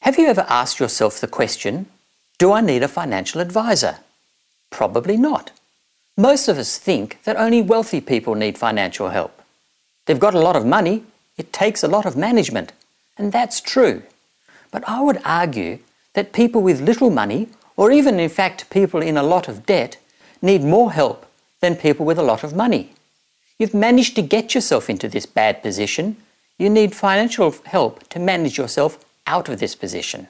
Have you ever asked yourself the question, do I need a financial advisor? Probably not. Most of us think that only wealthy people need financial help. They've got a lot of money, it takes a lot of management, and that's true. But I would argue that people with little money, or even in fact people in a lot of debt, need more help than people with a lot of money. You've managed to get yourself into this bad position. You need financial help to manage yourself out of this position.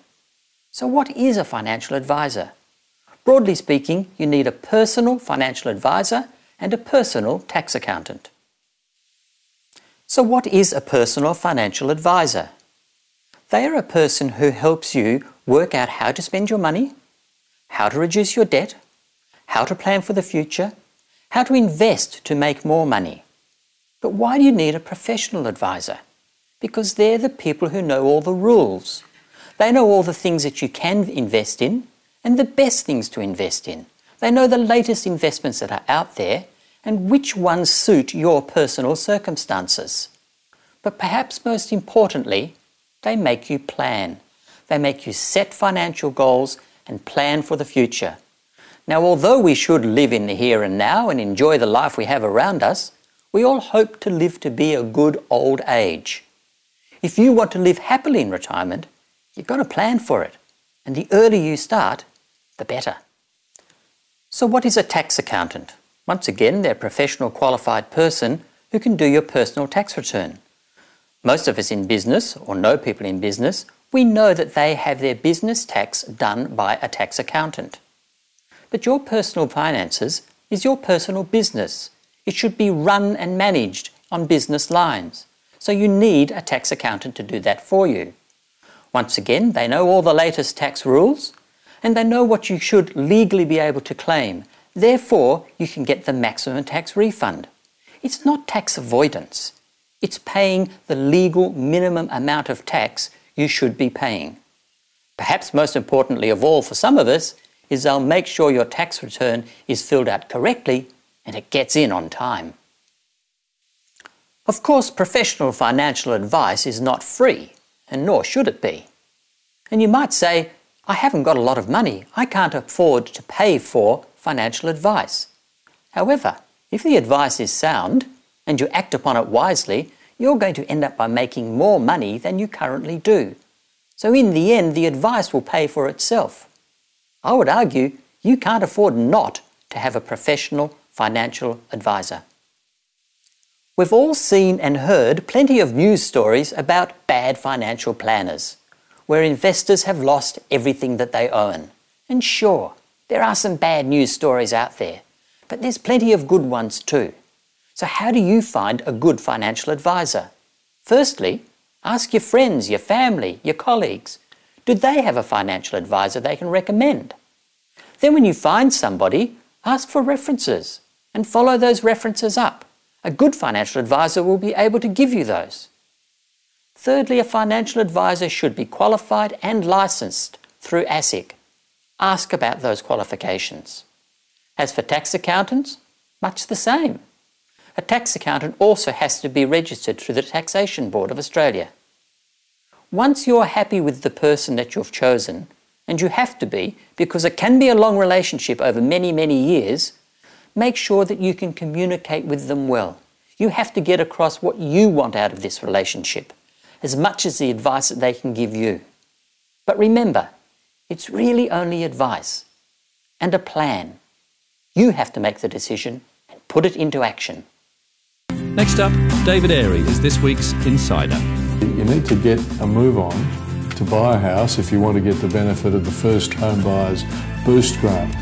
So what is a financial advisor? Broadly speaking, you need a personal financial advisor and a personal tax accountant. So what is a personal financial advisor? They are a person who helps you work out how to spend your money, how to reduce your debt, how to plan for the future, how to invest to make more money. But why do you need a professional advisor? Because they're the people who know all the rules. They know all the things that you can invest in and the best things to invest in. They know the latest investments that are out there and which ones suit your personal circumstances. But perhaps most importantly, they make you plan. They make you set financial goals and plan for the future. Now, although we should live in the here and now and enjoy the life we have around us, we all hope to live to be a good old age. If you want to live happily in retirement, you've got to plan for it. And the earlier you start, the better. So what is a tax accountant? Once again, they're a professional qualified person who can do your personal tax return. Most of us in business, or know people in business, we know that they have their business tax done by a tax accountant. But your personal finances is your personal business. It should be run and managed on business lines. So you need a tax accountant to do that for you. Once again, they know all the latest tax rules and they know what you should legally be able to claim. Therefore, you can get the maximum tax refund. It's not tax avoidance. It's paying the legal minimum amount of tax you should be paying. Perhaps most importantly of all for some of us is they'll make sure your tax return is filled out correctly and it gets in on time. Of course, professional financial advice is not free, and nor should it be. And you might say, I haven't got a lot of money, I can't afford to pay for financial advice. However, if the advice is sound and you act upon it wisely, you're going to end up by making more money than you currently do. So in the end, the advice will pay for itself. I would argue you can't afford not to have a professional financial advisor. We've all seen and heard plenty of news stories about bad financial planners, where investors have lost everything that they own. And sure, there are some bad news stories out there, but there's plenty of good ones too. So how do you find a good financial advisor? Firstly, ask your friends, your family, your colleagues. Do they have a financial advisor they can recommend? Then when you find somebody, ask for references and follow those references up. A good financial advisor will be able to give you those. Thirdly, a financial advisor should be qualified and licensed through ASIC. Ask about those qualifications. As for tax accountants, much the same. A tax accountant also has to be registered through the Taxation Board of Australia. Once you're happy with the person that you've chosen, and you have to be because it can be a long relationship over many, many years, make sure that you can communicate with them well. You have to get across what you want out of this relationship, as much as the advice that they can give you. But remember, it's really only advice and a plan. You have to make the decision and put it into action. Next up, David Airy is this week's Insider. You need to get a move on to buy a house if you want to get the benefit of the First Home Buyers Boost Grant.